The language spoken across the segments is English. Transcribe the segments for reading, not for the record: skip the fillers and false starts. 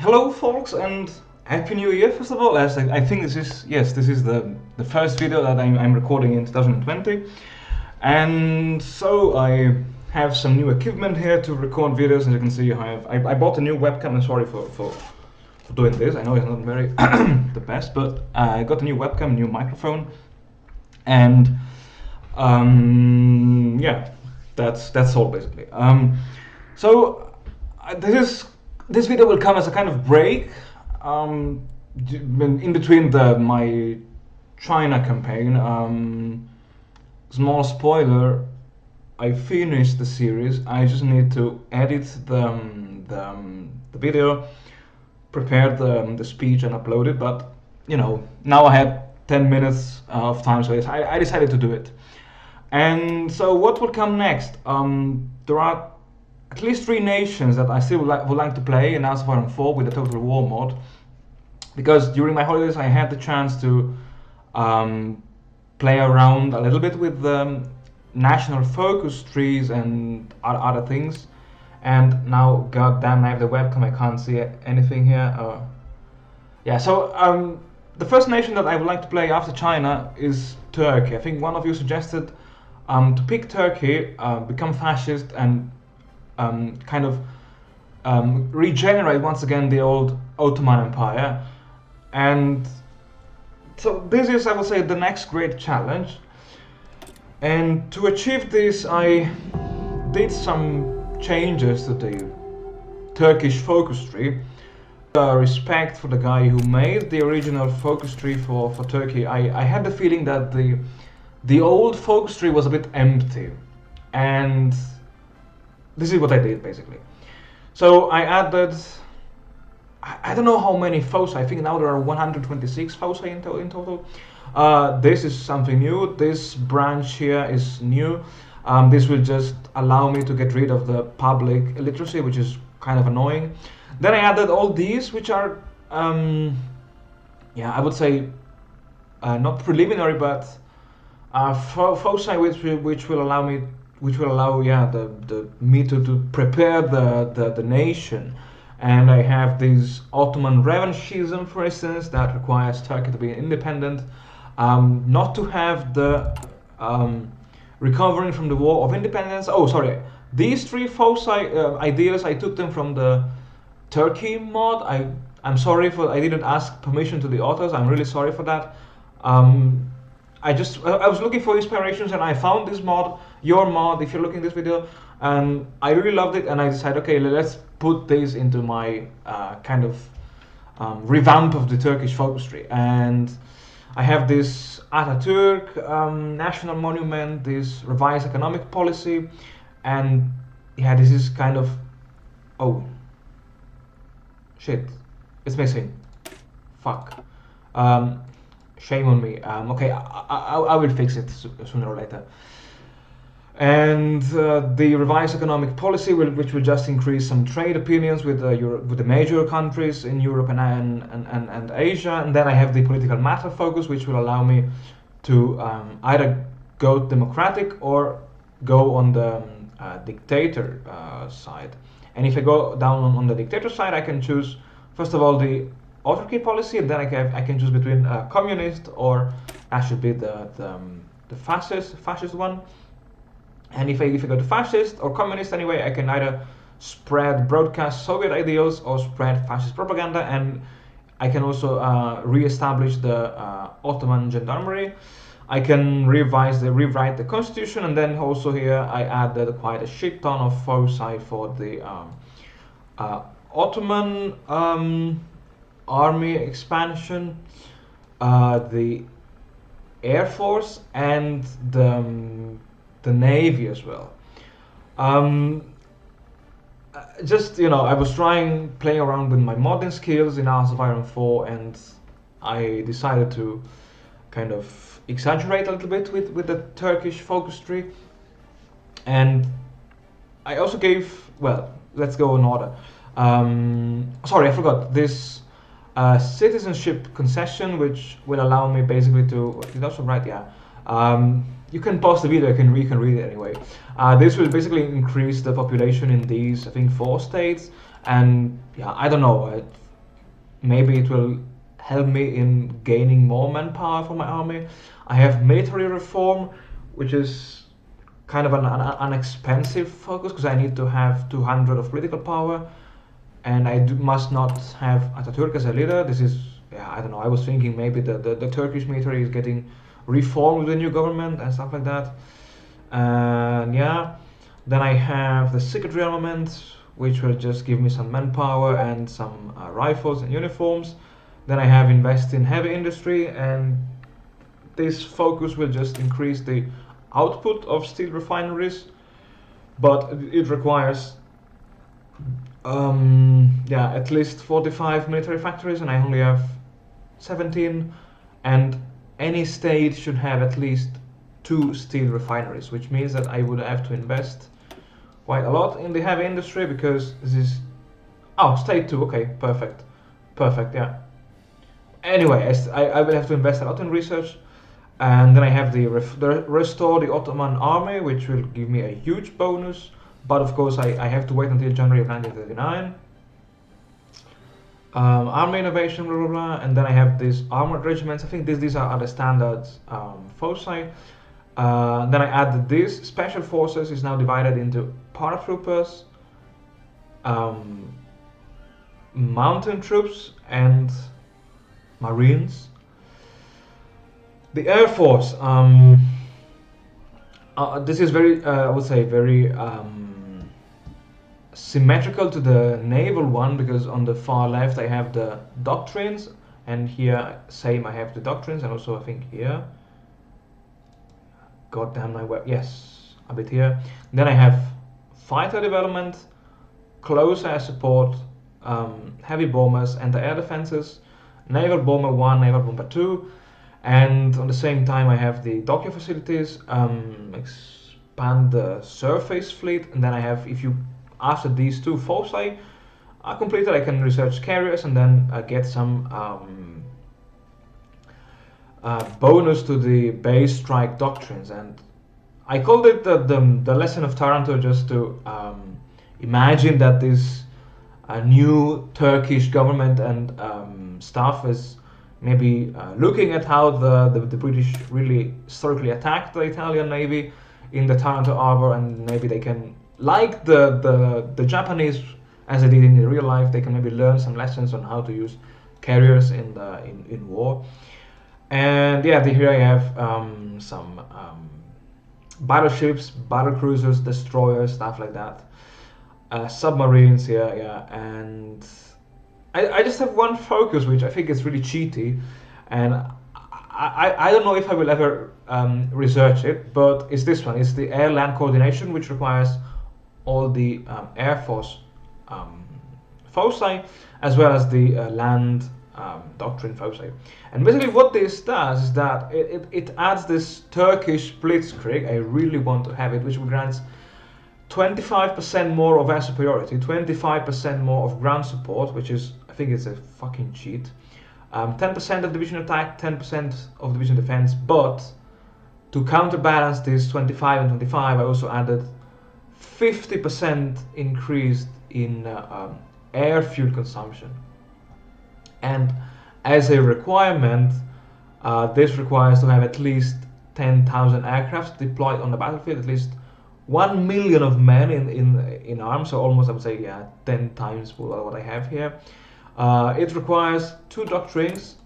Hello, folks, and Happy New Year, first of all. As I think this is the first video that I'm recording in 2020. And so I have some new equipment here to record videos. As you can see, I bought a new webcam. I'm sorry for doing this. I know it's not very the best, but I got a new webcam, new microphone, and yeah, that's all basically. This video will come as a kind of break in between my China campaign. Small spoiler: I finished the series. I just need to edit the video, prepare the speech, and upload it. But you know, now I had 10 minutes of time, so I decided to do it. And so, what will come next? There are at least 3 nations that I still would like to play in HOI4 with the Total War mod, because during my holidays I had the chance to play around a little bit with national focus trees and other things. And now, goddamn, I have the webcam, I can't see anything here. Yeah, so the first nation that I would like to play after China is Turkey. I think one of you suggested to pick Turkey, become fascist, and kind of regenerate once again the old Ottoman Empire. And so this is, I would say, the next great challenge. And to achieve this, I did some changes to the Turkish focus tree. Respect for the guy who made the original focus tree for Turkey. I had the feeling that the old focus tree was a bit empty, and this is what I did basically. So I added, I don't know how many foci. I think now there are 126 foci in total. This is something new. This branch here is new. This will just allow me to get rid of the public illiteracy, which is kind of annoying. Then I added all these, which are, yeah, I would say not preliminary, but foci which will allow me, yeah, me to prepare the nation. And I have this Ottoman revanchism, for instance, that requires Turkey to be independent, not to have the recovering from the War of Independence. Oh, sorry, these 3 foci ideas, I took them from the Turkey mod. I'm sorry for I didn't ask permission to the authors. I'm really sorry for that. I was looking for inspirations, and I found this mod, your mod, if you're looking at this video, and I really loved it. And I decided, okay, let's put this into my kind of revamp of the Turkish focus tree. And I have this Atatürk national monument, this revised economic policy, and yeah, this is kind of, oh shit, it's missing. Fuck. Shame on me. Okay, I will fix it sooner or later. And the revised economic policy, which will just increase some trade opinions with the major countries in Europe and Asia. And then I have the political matter focus, which will allow me to either go democratic or go on the dictator side. And if I go down on the dictator side, I can choose, first of all, the autarky policy, and then I can choose between communist, or that should be the fascist one. And if I go to fascist or communist anyway, I can either broadcast Soviet ideals or spread fascist propaganda. And I can also re-establish the Ottoman gendarmerie. I can rewrite the constitution, and then also here I added quite a shit ton of foci for the Ottoman army expansion, the Air Force, and the Navy as well. Just, you know, I was playing around with my modding skills in HOI4, and I decided to kind of exaggerate a little bit with the Turkish focus tree. And I also gave, well, let's go in order. Sorry, I forgot this citizenship concession, which will allow me basically to, is also right, yeah. You can pause the video, you can read it anyway. This will basically increase the population in these, I think, 4 states. And yeah, I don't know, maybe it will help me in gaining more manpower for my army. I have military reform, which is kind of an expensive focus because I need to have 200 of political power, and must not have Atatürk as a leader. This is, yeah, I don't know. I was thinking maybe the Turkish military is getting reformed with the new government and stuff like that. And yeah, then I have the secretary element, which will just give me some manpower and some rifles and uniforms. Then I have invest in heavy industry, and this focus will just increase the output of steel refineries, but it requires yeah, at least 45 military factories, and I only have 17. And any state should have at least 2 steel refineries, which means that I would have to invest quite a lot in the heavy industry, because this is, oh, state 2, okay, perfect, yeah. Anyway, I will have to invest a lot in research. And then I have the restore the Ottoman army, which will give me a huge bonus. But of course, I have to wait until January of 1939. Army innovation, blah blah blah. And then I have these armored regiments. I think these are the standard foci. Then I added this. Special forces is now divided into paratroopers, mountain troops, and marines. The Air Force. This is very, I would say, very symmetrical to the naval one, because on the far left I have the doctrines, and here same I have the doctrines, and also I think here. God damn my web. Yes, a bit here. Then I have fighter development, close air support, heavy bombers, anti-air defenses, naval bomber 1, naval bomber 2. And on the same time I have the docking facilities, expand the surface fleet, and then I have, if you, after these 2 foci are completed, I can research carriers and then get some bonus to the base strike doctrines. And I called it the lesson of Taranto, just to imagine that this new Turkish government and staff is maybe looking at how the British really historically attacked the Italian Navy in the Taranto Harbor, and maybe they can, like the Japanese as they did in real life, they can maybe learn some lessons on how to use carriers in war. And yeah, here I have some battleships, battle cruisers, destroyers, stuff like that. Submarines here, yeah, and I just have one focus, which I think is really cheaty, and I don't know if I will ever research it, but it's this one. It's the air-land coordination, which requires all the Air Force foci, as well as the land doctrine foci. And basically what this does is that it adds this Turkish blitzkrieg. I really want to have it, which grants 25% more of air superiority, 25% more of ground support, which is, I think it's a fucking cheat. 10% of division attack, 10% of division defense, but to counterbalance this 25 and 25, I also added 50% increase in air fuel consumption. And as a requirement, this requires to have at least 10,000 aircraft deployed on the battlefield, at least 1 million of men in arms, so almost, I would say, yeah, 10 times what I have here. It requires 2 doctrines,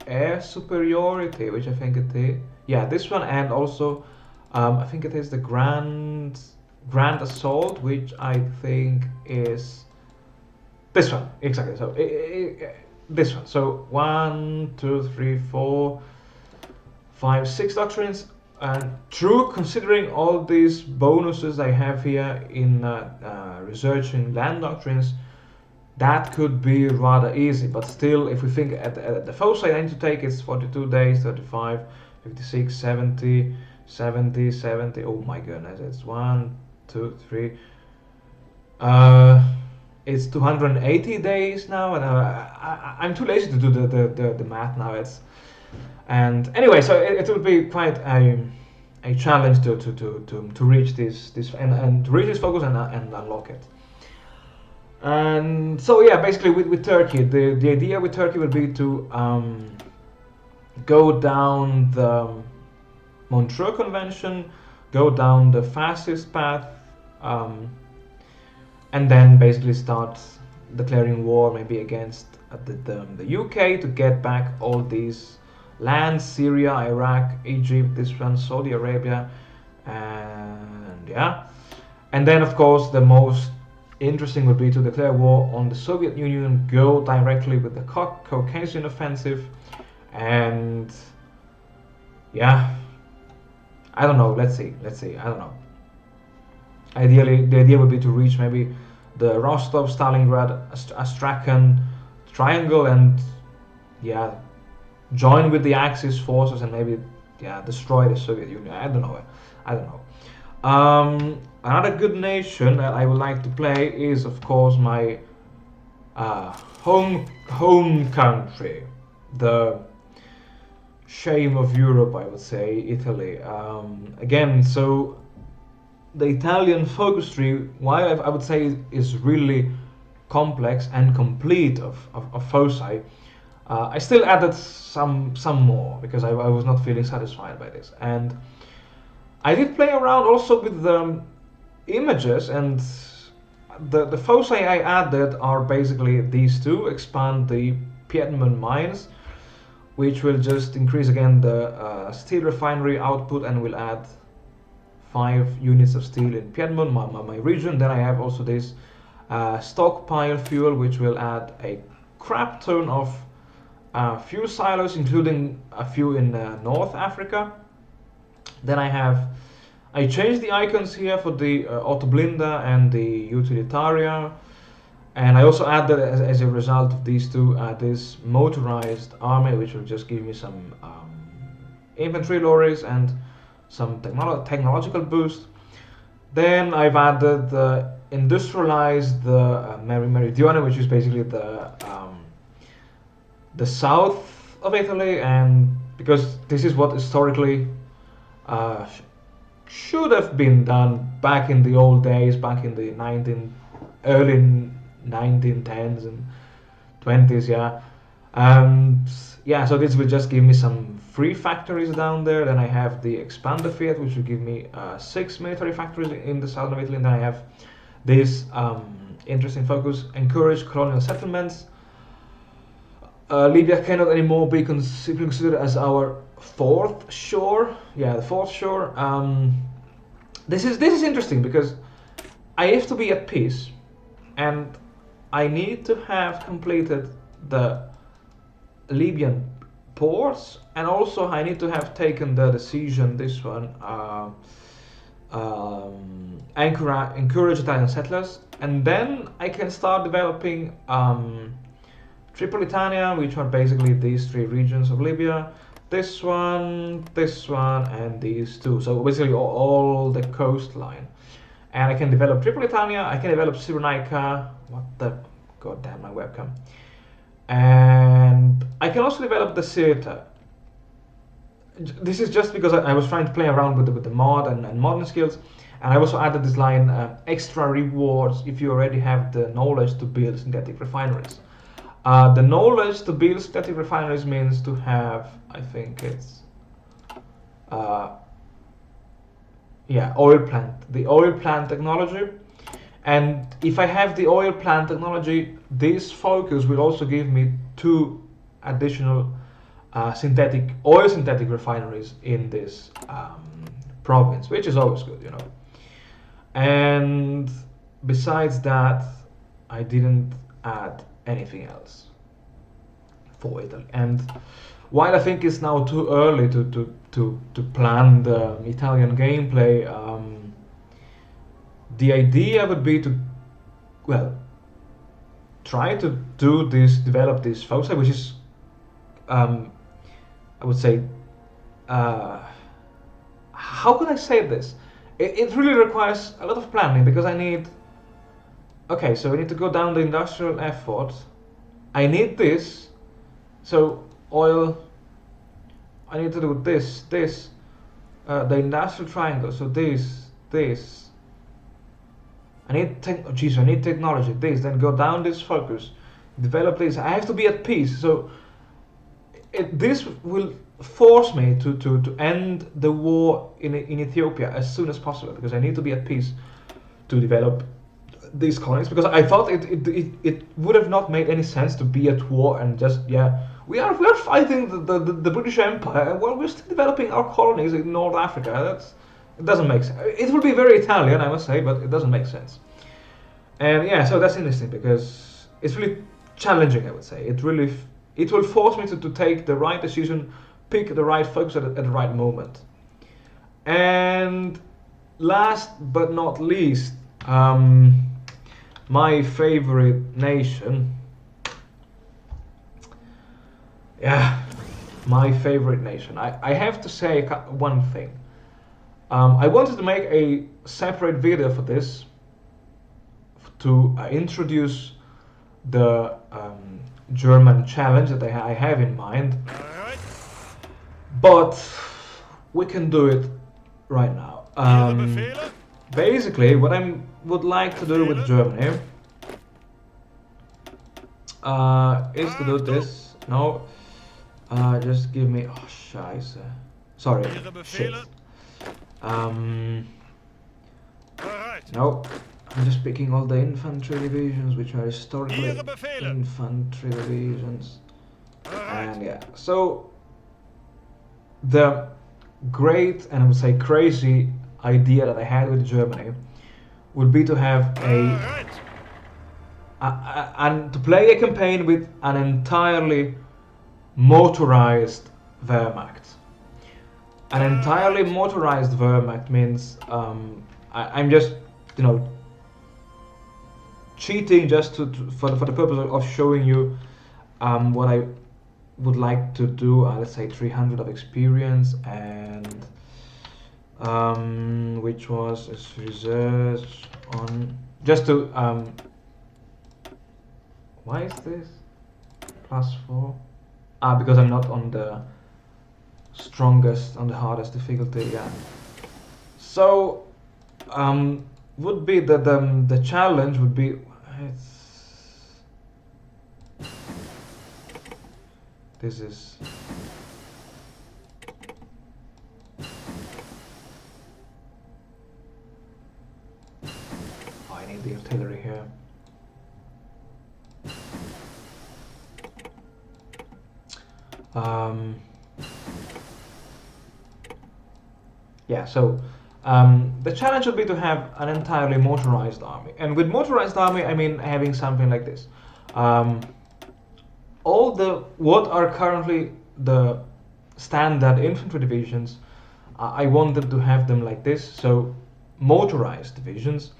air superiority, which I think it is, yeah, this one, and also I think it is the grand assault, which I think is this one, exactly. So this one. So 1, 2, 3, 4, 5, 6 doctrines. And true, considering all these bonuses I have here in researching land doctrines, that could be rather easy. But still, if we think at the foci I need to take, it's 42 days, 35, 56, 70, 70, 70. Oh my goodness, it's 1, 2, 3. It's 280 days now, and I'm too lazy to do the math now. And anyway, so it will be quite a challenge to reach this and to reach this focus and unlock it. And so yeah, basically with Turkey, the idea with Turkey would be to go down the Montreux Convention, go down the fascist path, um, and then basically start declaring war maybe against the UK to get back all these lands, Syria, Iraq, Egypt, this one, Saudi Arabia, and yeah. And then of course the most interesting would be to declare war on the Soviet Union, go directly with the Caucasian offensive, and yeah, I don't know, let's see, I don't know. Ideally, the idea would be to reach maybe the Rostov, Stalingrad, Astrakhan triangle, and yeah, join with the Axis forces and maybe yeah destroy the Soviet Union. I don't know. I don't know. Another good nation that I would like to play is of course my home country, the shame of Europe, I would say, Italy. Again, so the Italian focus tree, while I would say is really complex and complete of foci, I still added some more because I was not feeling satisfied by this. And I did play around also with the images, and the foci I added are basically these two: expand the Piedmont mines, which will just increase again the steel refinery output and will add 5 units of steel in Piedmont, my region. Then I have also this stockpile fuel, which will add a crap ton of fuel silos, including a few in North Africa. Then I changed the icons here for the Autoblinda and the Utilitaria, and I also added as a result of these two this motorized army, which will just give me some infantry lorries and some technological boost. Then I've added the industrialized Meridione, which is basically the south of Italy, and because this is what historically uh, should have been done back in the old days, back in the early 1910s and 20s, yeah. Yeah, so this will just give me some free factories down there. Then I have the expander Fiat, which will give me 6 military factories in the south of Italy. And then I have this interesting focus: encourage colonial settlements. Libya cannot anymore be simply considered as our fourth shore. Yeah, the fourth shore. This is interesting because I have to be at peace, and I need to have completed the Libyan ports, and also I need to have taken the decision. This one, encourage Italian settlers, and then I can start developing Tripolitania, which are basically these 3 regions of Libya. This one, and these 2. So basically all the coastline. And I can develop Tripolitania, I can develop Cyrenaica. What the goddamn, my webcam. And I can also develop the Sirte. This is just because I was trying to play around with the mod and modern skills. And I also added this line, extra rewards if you already have the knowledge to build synthetic refineries. The knowledge to build synthetic refineries means to have, I think it's, oil plant, the oil plant technology. And if I have the oil plant technology, this focus will also give me 2 additional synthetic refineries in this province, which is always good, you know. And besides that, I didn't add anything else for Italy. And while I think it's now too early to plan the Italian gameplay, the idea would be to, well, try to develop this foci, which is, I would say, how could I say this? It really requires a lot of planning because I need. Okay, so we need to go down the industrial effort. I need this. So oil. I need to do this, the industrial triangle. So this, I need I need technology, this, then go down this focus, develop this. I have to be at peace. So this will force me to end the war in Ethiopia as soon as possible, because I need to be at peace to develop these colonies, because I thought it would have not made any sense to be at war and just, yeah, we are fighting the British Empire and while we're still developing our colonies in North Africa. It doesn't make sense. It would be very Italian, I must say, but it doesn't make sense. And yeah, so that's interesting because it's really challenging, I would say. It will force me to take the right decision, pick the right focus at the right moment. And last but not least, my favorite nation. Yeah, my favorite nation. I have to say one thing. I wanted to make a separate video for this to introduce the German challenge that I have in mind, but we can do it right now. Basically, what I would like to do with Germany is to do this. No, just give me. Oh, scheiße. Sorry. Shit. No, I'm just picking all the infantry divisions, which are historically infantry divisions. And yeah, so the great and I would say crazy idea that I had with Germany would be to have and to play a campaign with an entirely motorized Wehrmacht. An entirely motorized Whermacht means I'm just, cheating just for the purpose of showing you what I would like to do. Let's say 300 of experience, and which was research on just to why is this +4? Because I'm not on the strongest, on the hardest difficulty. Yeah, so would be that the challenge would be this is I need the artillery here. Yeah, so the challenge would be to have an entirely motorized army. And with motorized army, I mean having something like this. What are currently the standard infantry divisions, I want them to have them like this. So motorized divisions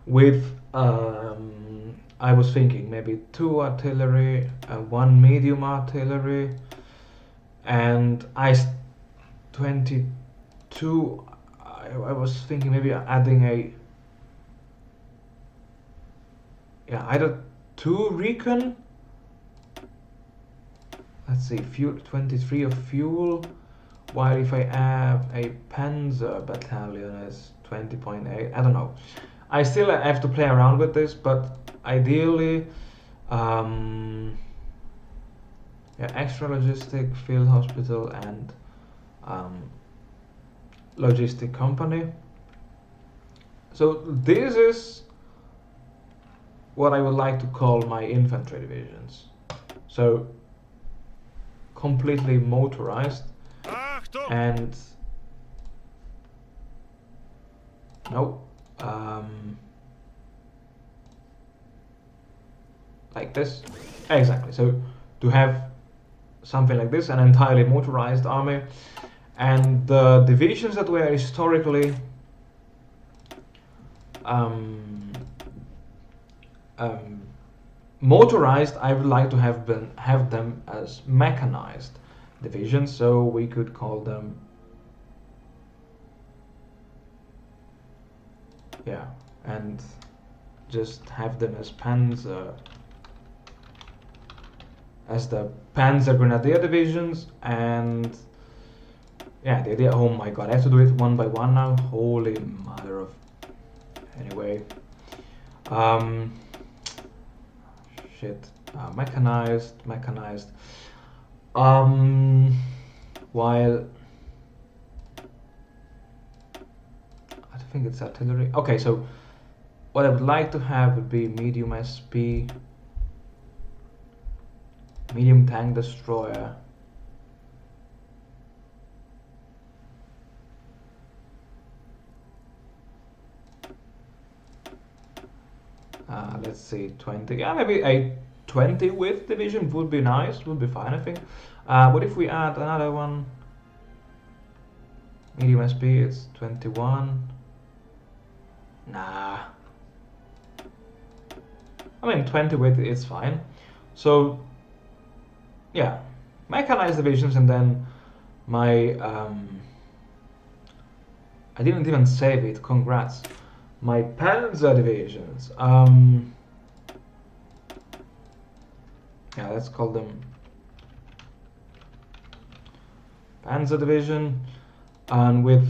with, I was thinking maybe 2 artillery, 1 medium artillery, and 22. I was thinking maybe adding either 2 recon. Let's see, 23 of fuel. While if I add a Panzer battalion as 20.8, I don't know. I still have to play around with this, but ideally, extra logistic, field hospital, and logistic company. So this is what I would like to call my infantry divisions. So completely motorized, and like this, exactly. So to have something like this, an entirely motorized army, and the divisions that were historically motorized, I would like to have them as mechanized divisions. So we could call them, and just have them as Panzer, as the Panzer Grenadier divisions. And yeah, the idea, oh my god, I have to do it one by one now, holy mother of, anyway. Um, shit. Mechanized. While I think it's artillery. Okay, so what I would like to have would be medium SP, medium tank destroyer. Let's see, 20. Yeah, maybe a 20 width division would be nice, would be fine, I think. What if we add another one? Medium SP, it's 21. Nah. I mean, 20 width is fine. So, yeah, mechanized divisions, and then my I didn't even save it. Congrats. My panzer divisions. Yeah, let's call them panzer division, and with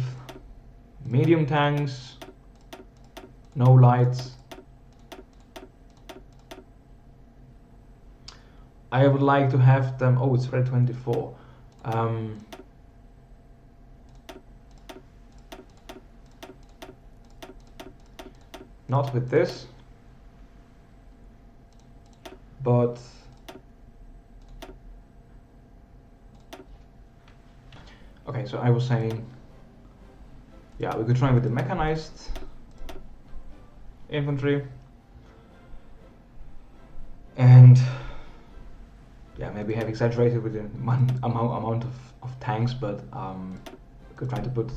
medium tanks, no lights. I would like to have them. Oh, it's red 24. Not with this, but okay. So I was saying, yeah, we could try with the mechanized infantry, and yeah, maybe have exaggerated with the amount of tanks, but we could try to put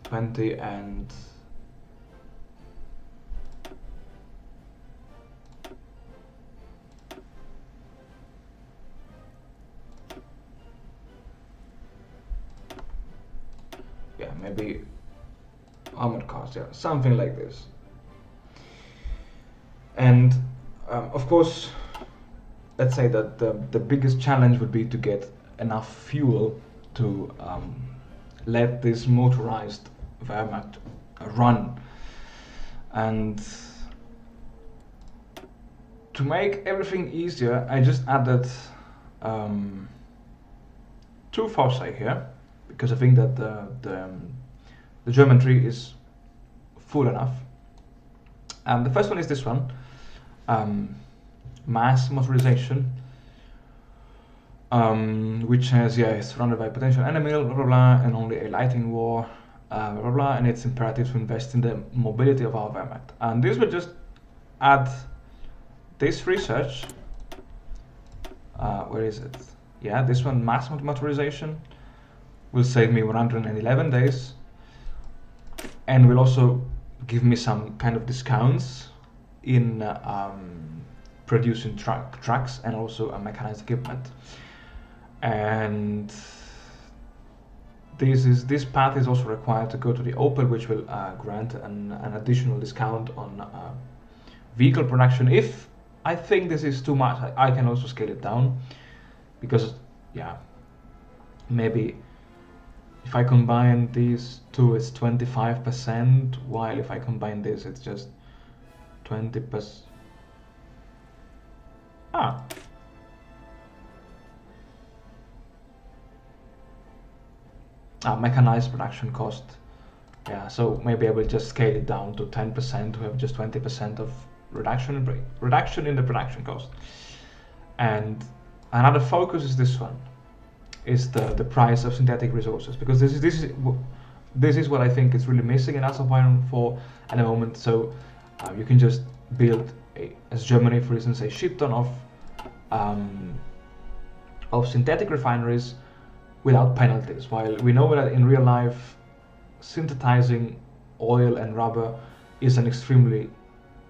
20 and yeah, maybe armored cars, yeah, something like this. And of course, let's say that the biggest challenge would be to get enough fuel to let this motorized Wehrmacht run. And to make everything easier, I just added 2 foci here, because I think that the German tree is full enough. The first one is this one, mass motorization, which says, yeah, it's surrounded by potential enemy, blah blah blah, and only a lighting war, blah blah blah, and it's imperative to invest in the mobility of our Wehrmacht. And this will just add this research. Where is it? Yeah, this one, mass motorization, will save me 111 days, and will also give me some kind of discounts in producing trucks and also mechanized equipment. And this path is also required to go to the Opel, which will grant an additional discount on vehicle production. If I think this is too much, I can also scale it down, because yeah, maybe if I combine these two, it's 25%, while if I combine this, it's just 20%. Mechanized production cost. Yeah, so maybe I will just scale it down to 10% to have just 20% of reduction in the production cost. And another focus is this one, is the price of synthetic resources, because this is what I think is really missing in HOI4 at the moment. So you can just build as Germany, for instance, a shit ton of synthetic refineries without penalties, while we know that in real life synthesizing oil and rubber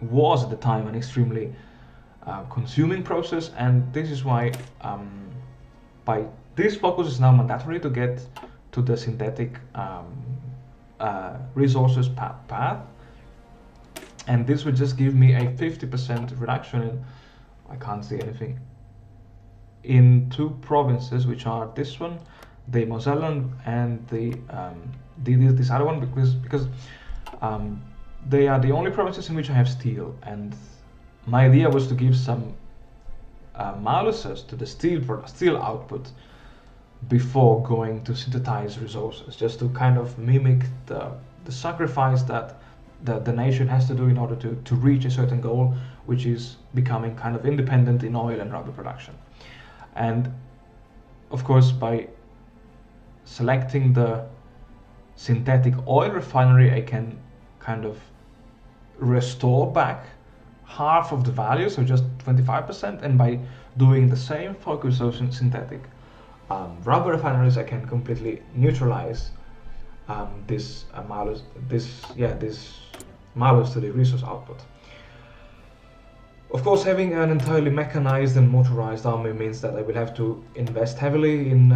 was at the time an extremely consuming process. And this is why by this focus is now mandatory to get to the synthetic resources path, and this would just give me a 50% reduction in, I can't see anything, in 2 provinces, which are this one, the Moselle and this other one, because they are the only provinces in which I have steel, and my idea was to give some maluses to the steel output before going to synthesize resources, just to kind of mimic the sacrifice that the nation has to do in order to reach a certain goal, which is becoming kind of independent in oil and rubber production. And of course, by selecting the synthetic oil refinery, I can kind of restore back half of the value, so just 25%, and by doing the same focus on synthetic rubber refineries, I can completely neutralize this malus to the resource output. Of course, having an entirely mechanized and motorized army means that I will have to invest heavily in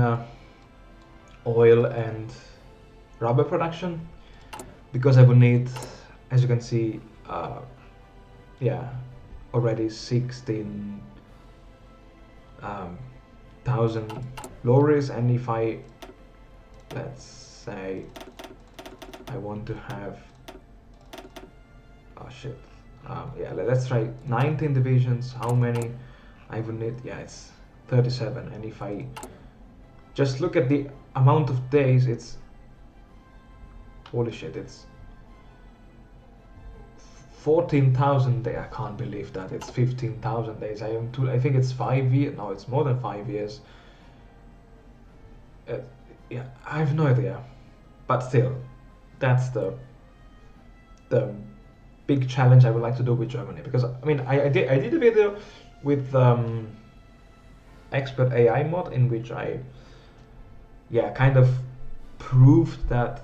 oil and rubber production, because I will need, as you can see, already 16,000 lorries, and if let's say I want to have, let's try 19 divisions. How many I would need? Yeah, it's 37. And if I just look at the amount of days, it's holy shit, it's 14,000 days. I can't believe that it's 15,000 days. I think it's 5 years. No, it's more than 5 years. Yeah, I have no idea, but still, that's the big challenge I would like to do with Germany, because I mean I did a video with expert AI mod in which I kind of proved that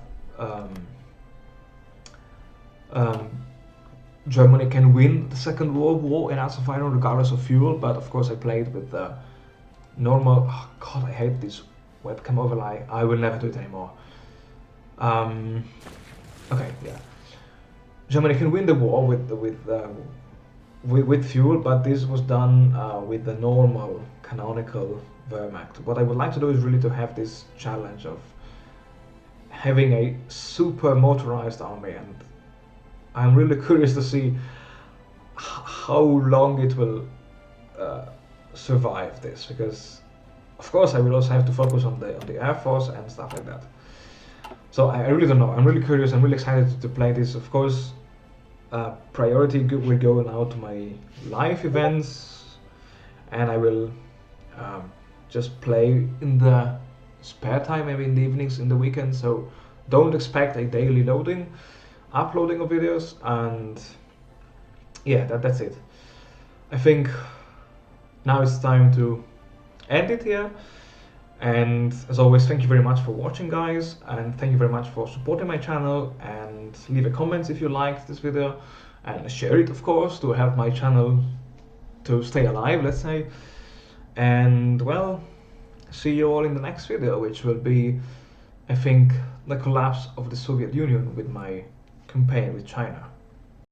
Germany can win the Second World War in Hearts of Iron regardless of fuel, but of course I played with the normal. Oh God, I hate this webcam overlay. I will never do it anymore. Okay, yeah. Germany can win the war with fuel, but this was done with the normal canonical Wehrmacht. What I would like to do is really to have this challenge of having a super motorized army, and I'm really curious to see how long it will survive this, because of course I will also have to focus on the Air Force and stuff like that. So I really don't know. I'm really curious. I'm really excited to play this. Of course, priority will go now to my live events, and I will just play in the spare time, maybe in the evenings, in the weekends. So don't expect a daily uploading of videos, and yeah, that's it. I think now it's time to end it here. And as always, thank you very much for watching, guys, and thank you very much for supporting my channel, and leave a comment if you liked this video, and share it, of course, to help my channel to stay alive, let's say. And well, see you all in the next video, which will be, I think, the collapse of the Soviet Union with my campaign with China.